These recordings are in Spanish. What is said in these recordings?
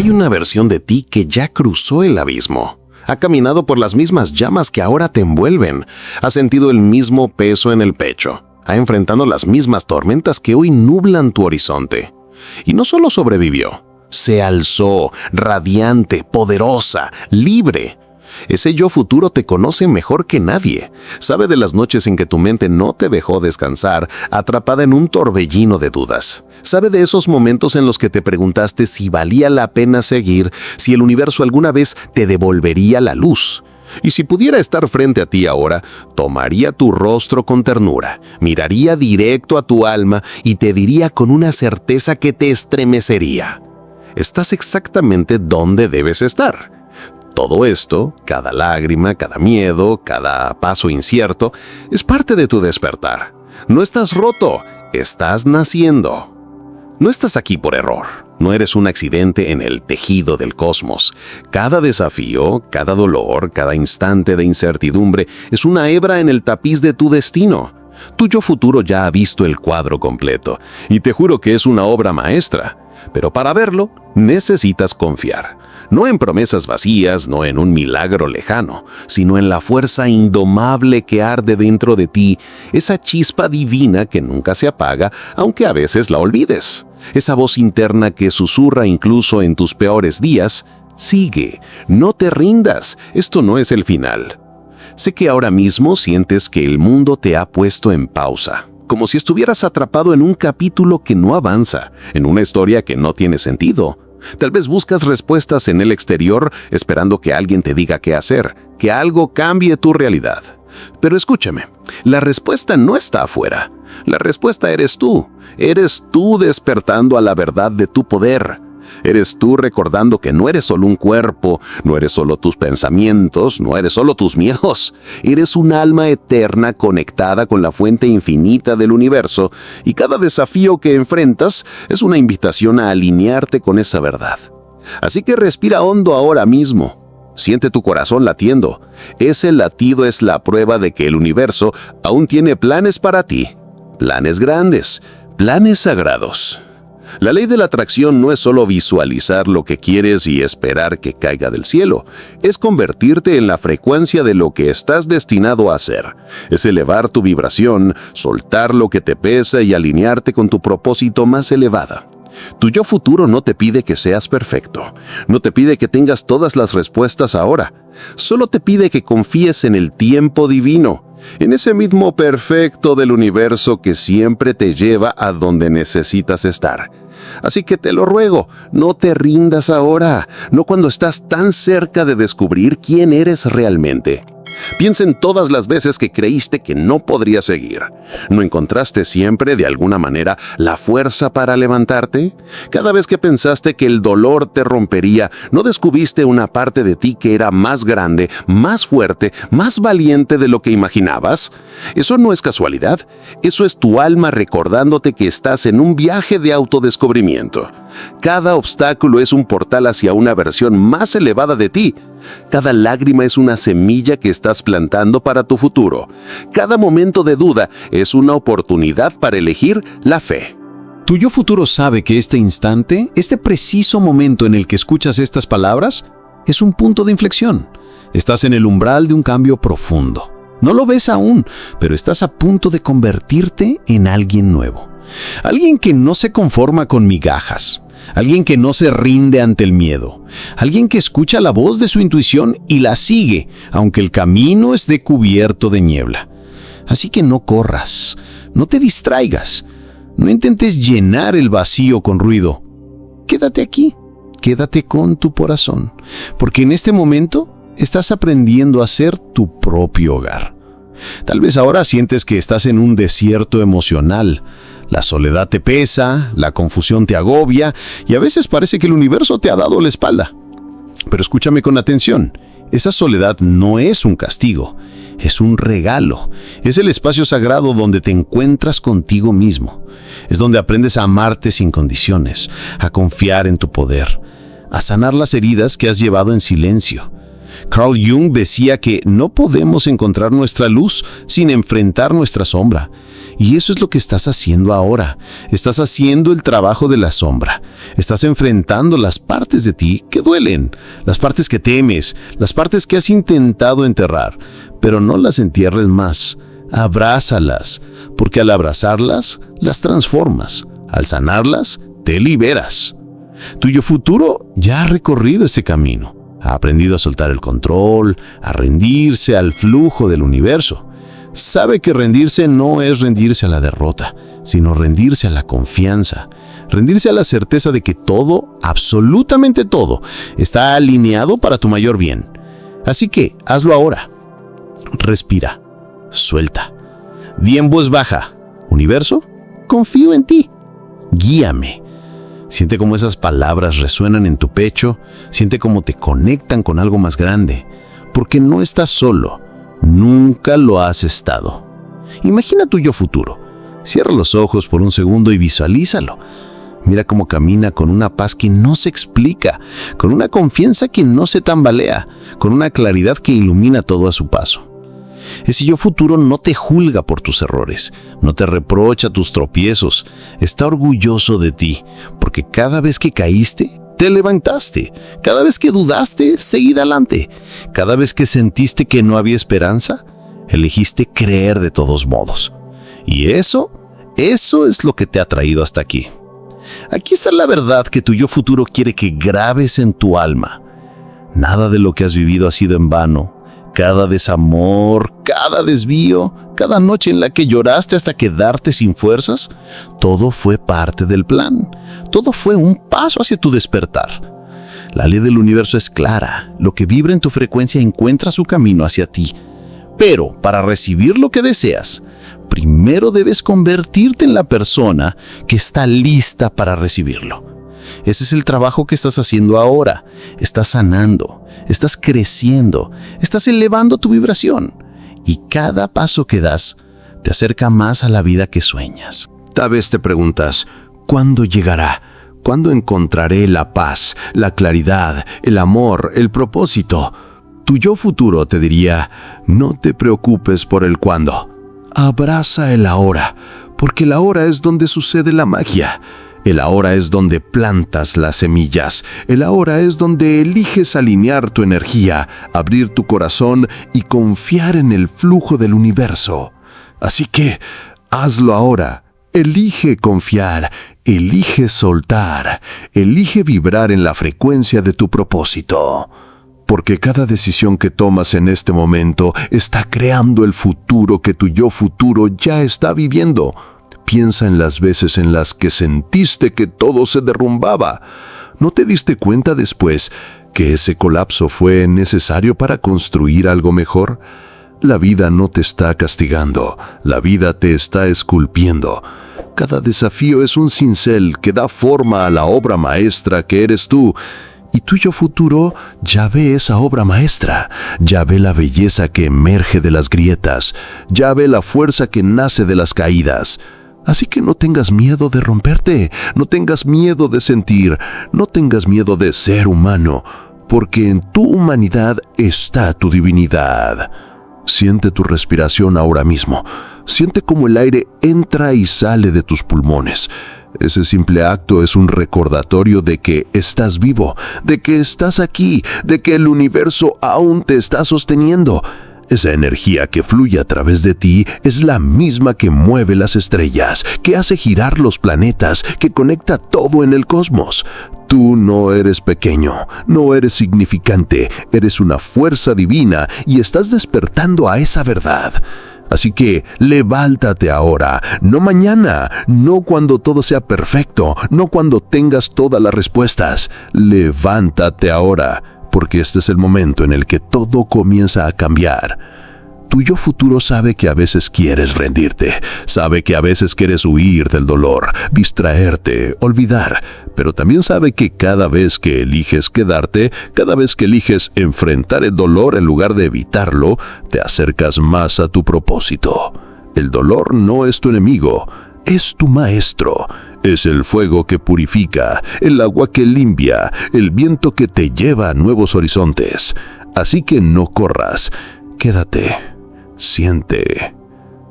Hay una versión de ti que ya cruzó el abismo. Ha caminado por las mismas llamas que ahora te envuelven. Ha sentido el mismo peso en el pecho. Ha enfrentado las mismas tormentas que hoy nublan tu horizonte. Y no solo sobrevivió, se alzó, radiante, poderosa, libre. Ese yo futuro te conoce mejor que nadie. Sabe de las noches en que tu mente no te dejó descansar, atrapada en un torbellino de dudas. Sabe de esos momentos en los que te preguntaste si valía la pena seguir, si el universo alguna vez te devolvería la luz. Y si pudiera estar frente a ti ahora, tomaría tu rostro con ternura, miraría directo a tu alma y te diría con una certeza que te estremecería: estás exactamente donde debes estar. Todo esto, cada lágrima, cada miedo, cada paso incierto, es parte de tu despertar. No estás roto, estás naciendo. No estás aquí por error, no eres un accidente en el tejido del cosmos. Cada desafío, cada dolor, cada instante de incertidumbre es una hebra en el tapiz de tu destino. Tu yo futuro ya ha visto el cuadro completo, y te juro que es una obra maestra. Pero para verlo, necesitas confiar. No en promesas vacías, no en un milagro lejano, sino en la fuerza indomable que arde dentro de ti, esa chispa divina que nunca se apaga, aunque a veces la olvides. Esa voz interna que susurra incluso en tus peores días: sigue, no te rindas, esto no es el final. Sé que ahora mismo sientes que el mundo te ha puesto en pausa, como si estuvieras atrapado en un capítulo que no avanza, en una historia que no tiene sentido. Tal vez buscas respuestas en el exterior esperando que alguien te diga qué hacer, que algo cambie tu realidad. Pero escúchame, la respuesta no está afuera. La respuesta eres tú. Eres tú despertando a la verdad de tu poder. Eres tú recordando que no eres solo un cuerpo, no eres solo tus pensamientos, no eres solo tus miedos. Eres un alma eterna conectada con la fuente infinita del universo, y cada desafío que enfrentas es una invitación a alinearte con esa verdad. Así que respira hondo ahora mismo. Siente tu corazón latiendo. Ese latido es la prueba de que el universo aún tiene planes para ti. Planes grandes, planes sagrados. La ley de la atracción no es solo visualizar lo que quieres y esperar que caiga del cielo. Es convertirte en la frecuencia de lo que estás destinado a hacer. Es elevar tu vibración, soltar lo que te pesa y alinearte con tu propósito más elevado. Tu yo futuro no te pide que seas perfecto. No te pide que tengas todas las respuestas ahora. Solo te pide que confíes en el tiempo divino, en ese mismo perfecto del universo que siempre te lleva a donde necesitas estar. Así que te lo ruego, no te rindas ahora, no cuando estás tan cerca de descubrir quién eres realmente. Piensa en todas las veces que creíste que no podrías seguir. ¿No encontraste siempre, de alguna manera, la fuerza para levantarte? Cada vez que pensaste que el dolor te rompería, ¿no descubriste una parte de ti que era más grande, más fuerte, más valiente de lo que imaginabas? Eso no es casualidad. Eso es tu alma recordándote que estás en un viaje de autodescubrimiento. Cada obstáculo es un portal hacia una versión más elevada de ti. Cada lágrima es una semilla que estás plantando para tu futuro. Cada momento de duda es una oportunidad para elegir la fe. Tu yo futuro sabe que este instante, este preciso momento en el que escuchas estas palabras, es un punto de inflexión. Estás en el umbral de un cambio profundo. No lo ves aún, pero estás a punto de convertirte en alguien nuevo. Alguien que no se conforma con migajas. Alguien que no se rinde ante el miedo. Alguien que escucha la voz de su intuición y la sigue, aunque el camino esté cubierto de niebla. Así que no corras, no te distraigas, no intentes llenar el vacío con ruido. Quédate aquí, quédate con tu corazón, porque en este momento estás aprendiendo a ser tu propio hogar. Tal vez ahora sientes que estás en un desierto emocional. La soledad te pesa, la confusión te agobia y a veces parece que el universo te ha dado la espalda. Pero escúchame con atención, esa soledad no es un castigo, es un regalo. Es el espacio sagrado donde te encuentras contigo mismo. Es donde aprendes a amarte sin condiciones, a confiar en tu poder, a sanar las heridas que has llevado en silencio. Carl Jung decía que no podemos encontrar nuestra luz sin enfrentar nuestra sombra. Y eso es lo que estás haciendo ahora. Estás haciendo el trabajo de la sombra. Estás enfrentando las partes de ti que duelen, las partes que temes, las partes que has intentado enterrar, pero no las entierres más. Abrázalas, porque al abrazarlas, las transformas. Al sanarlas, te liberas. Tu yo futuro ya ha recorrido este camino. Ha aprendido a soltar el control, a rendirse al flujo del universo. Sabe que rendirse no es rendirse a la derrota, sino rendirse a la confianza, rendirse a la certeza de que todo, absolutamente todo, está alineado para tu mayor bien. Así que hazlo ahora. Respira, suelta. Di en voz baja: universo, confío en ti. Guíame. Siente cómo esas palabras resuenan en tu pecho, siente cómo te conectan con algo más grande, porque no estás solo, nunca lo has estado. Imagina tu yo futuro. Cierra los ojos por un segundo y visualízalo. Mira cómo camina con una paz que no se explica, con una confianza que no se tambalea, con una claridad que ilumina todo a su paso. Ese yo futuro no te juzga por tus errores, no te reprocha tus tropiezos, está orgulloso de ti, porque cada vez que caíste, te levantaste, cada vez que dudaste, seguí adelante, cada vez que sentiste que no había esperanza, elegiste creer de todos modos. Y eso es lo que te ha traído hasta aquí. Aquí está la verdad que tu yo futuro quiere que grabes en tu alma. Nada de lo que has vivido ha sido en vano. Cada desamor, cada desvío, cada noche en la que lloraste hasta quedarte sin fuerzas, todo fue parte del plan. Todo fue un paso hacia tu despertar. La ley del universo es clara. Lo que vibra en tu frecuencia encuentra su camino hacia ti. Pero para recibir lo que deseas, primero debes convertirte en la persona que está lista para recibirlo. Ese es el trabajo que estás haciendo ahora. Estás sanando, estás creciendo, estás elevando tu vibración. Y cada paso que das te acerca más a la vida que sueñas. Tal vez te preguntas, ¿cuándo llegará? ¿Cuándo encontraré la paz, la claridad, el amor, el propósito? Tu yo futuro te diría, no te preocupes por el cuándo. Abraza el ahora, porque el ahora es donde sucede la magia. El ahora es donde plantas las semillas. El ahora es donde eliges alinear tu energía, abrir tu corazón y confiar en el flujo del universo. Así que, hazlo ahora. Elige confiar, elige soltar, elige vibrar en la frecuencia de tu propósito. Porque cada decisión que tomas en este momento está creando el futuro que tu yo futuro ya está viviendo. Piensa en las veces en las que sentiste que todo se derrumbaba. ¿No te diste cuenta después que ese colapso fue necesario para construir algo mejor? La vida no te está castigando, la vida te está esculpiendo. Cada desafío es un cincel que da forma a la obra maestra que eres tú. Y tu yo futuro ya ve esa obra maestra, ya ve la belleza que emerge de las grietas, ya ve la fuerza que nace de las caídas. Así que no tengas miedo de romperte, no tengas miedo de sentir, no tengas miedo de ser humano, porque en tu humanidad está tu divinidad. Siente tu respiración ahora mismo. Siente cómo el aire entra y sale de tus pulmones. Ese simple acto es un recordatorio de que estás vivo, de que estás aquí, de que el universo aún te está sosteniendo. Esa energía que fluye a través de ti es la misma que mueve las estrellas, que hace girar los planetas, que conecta todo en el cosmos. Tú no eres pequeño, no eres significante, eres una fuerza divina y estás despertando a esa verdad. Así que levántate ahora, no mañana, no cuando todo sea perfecto, no cuando tengas todas las respuestas. Levántate ahora, porque este es el momento en el que todo comienza a cambiar. Tu yo futuro sabe que a veces quieres rendirte, sabe que a veces quieres huir del dolor, distraerte, olvidar, pero también sabe que cada vez que eliges quedarte, cada vez que eliges enfrentar el dolor en lugar de evitarlo, te acercas más a tu propósito. El dolor no es tu enemigo, es tu maestro. Es el fuego que purifica, el agua que limpia, el viento que te lleva a nuevos horizontes. Así que no corras, quédate, siente,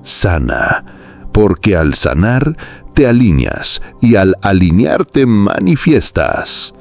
sana, porque al sanar te alineas y al alinearte manifiestas.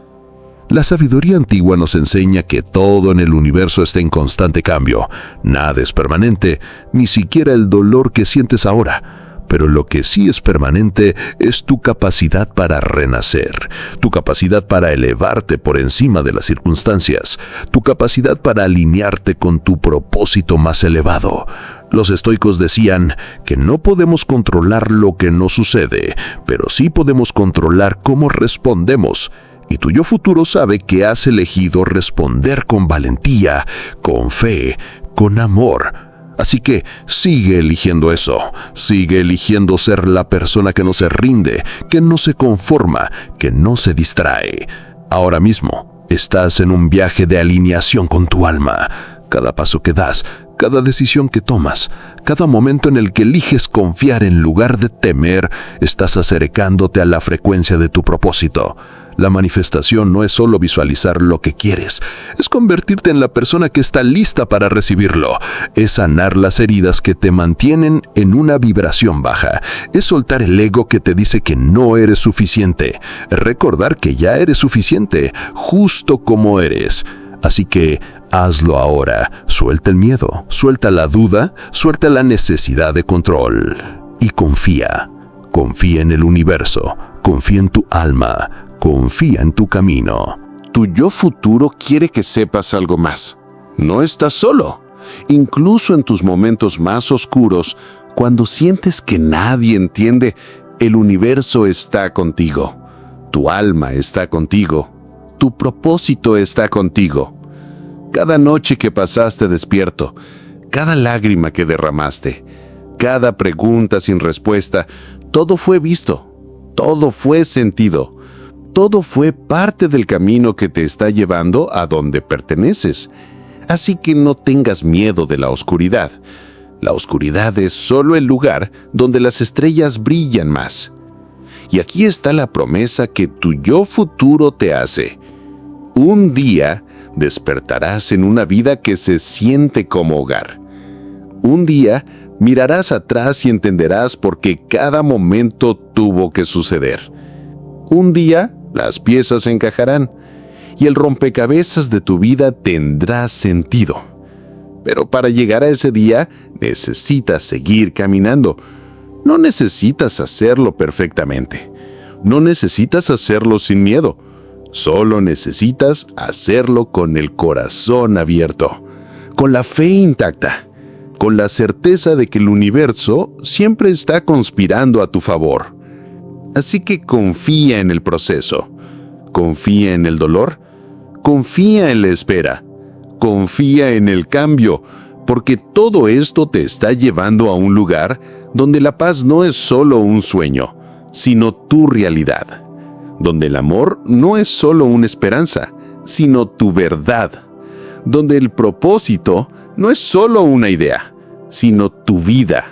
La sabiduría antigua nos enseña que todo en el universo está en constante cambio. Nada es permanente, ni siquiera el dolor que sientes ahora. Pero lo que sí es permanente es tu capacidad para renacer, tu capacidad para elevarte por encima de las circunstancias, tu capacidad para alinearte con tu propósito más elevado. Los estoicos decían que no podemos controlar lo que nos sucede, pero sí podemos controlar cómo respondemos. Y tu yo futuro sabe que has elegido responder con valentía, con fe, con amor. Así que sigue eligiendo eso, sigue eligiendo ser la persona que no se rinde, que no se conforma, que no se distrae. Ahora mismo estás en un viaje de alineación con tu alma. Cada paso que das, cada decisión que tomas, cada momento en el que eliges confiar en lugar de temer, estás acercándote a la frecuencia de tu propósito. La manifestación no es solo visualizar lo que quieres, es convertirte en la persona que está lista para recibirlo, es sanar las heridas que te mantienen en una vibración baja, es soltar el ego que te dice que no eres suficiente, es recordar que ya eres suficiente, justo como eres. Así que hazlo ahora, suelta el miedo, suelta la duda, suelta la necesidad de control y confía. Confía en el universo, confía en tu alma, confía en tu camino. Tu yo futuro quiere que sepas algo más. No estás solo. Incluso en tus momentos más oscuros, cuando sientes que nadie entiende, el universo está contigo. Tu alma está contigo. Tu propósito está contigo. Cada noche que pasaste despierto, cada lágrima que derramaste, cada pregunta sin respuesta, todo fue visto, todo fue sentido, todo fue parte del camino que te está llevando a donde perteneces. Así que no tengas miedo de la oscuridad. La oscuridad es solo el lugar donde las estrellas brillan más. Y aquí está la promesa que tu yo futuro te hace. Un día despertarás en una vida que se siente como hogar. Un día mirarás atrás y entenderás por qué cada momento tuvo que suceder. Un día las piezas encajarán y el rompecabezas de tu vida tendrá sentido. Pero para llegar a ese día necesitas seguir caminando. No necesitas hacerlo perfectamente. No necesitas hacerlo sin miedo. Solo necesitas hacerlo con el corazón abierto, con la fe intacta, con la certeza de que el universo siempre está conspirando a tu favor. Así que confía en el proceso, confía en el dolor, confía en la espera, confía en el cambio, porque todo esto te está llevando a un lugar donde la paz no es solo un sueño, sino tu realidad. Donde el amor no es solo una esperanza, sino tu verdad. Donde el propósito no es solo una idea, sino tu vida.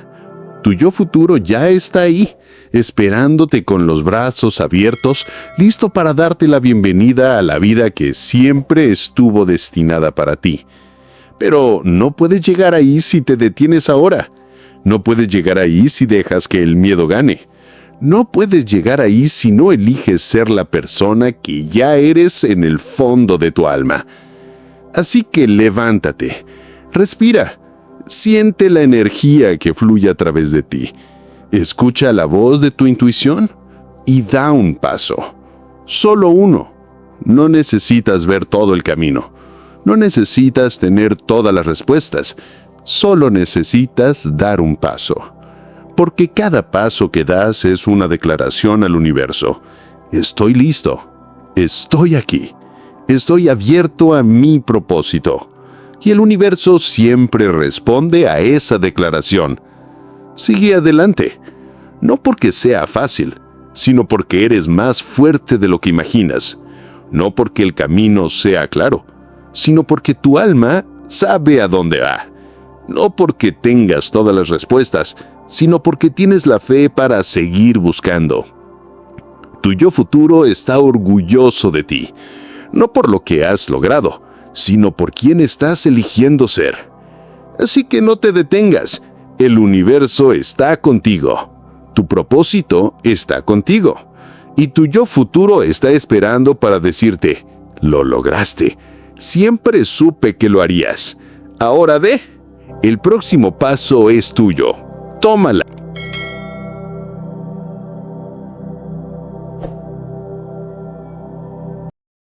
Tu yo futuro ya está ahí, esperándote con los brazos abiertos, listo para darte la bienvenida a la vida que siempre estuvo destinada para ti. Pero no puedes llegar ahí si te detienes ahora. No puedes llegar ahí si dejas que el miedo gane. No puedes llegar ahí si no eliges ser la persona que ya eres en el fondo de tu alma. Así que levántate, respira, siente la energía que fluye a través de ti, escucha la voz de tu intuición y da un paso. Solo uno. No necesitas ver todo el camino. No necesitas tener todas las respuestas. Solo necesitas dar un paso. Porque cada paso que das es una declaración al universo. Estoy listo. Estoy aquí. Estoy abierto a mi propósito. Y el universo siempre responde a esa declaración. Sigue adelante. No porque sea fácil, sino porque eres más fuerte de lo que imaginas. No porque el camino sea claro, sino porque tu alma sabe a dónde va. No porque tengas todas las respuestas, sino porque tienes la fe para seguir buscando. Tu yo futuro está orgulloso de ti, no por lo que has logrado, sino por quién estás eligiendo ser. Así que no te detengas. El universo está contigo. Tu propósito está contigo. Y tu yo futuro está esperando para decirte, lo lograste. Siempre supe que lo harías. Ahora el próximo paso es tuyo. Tómala.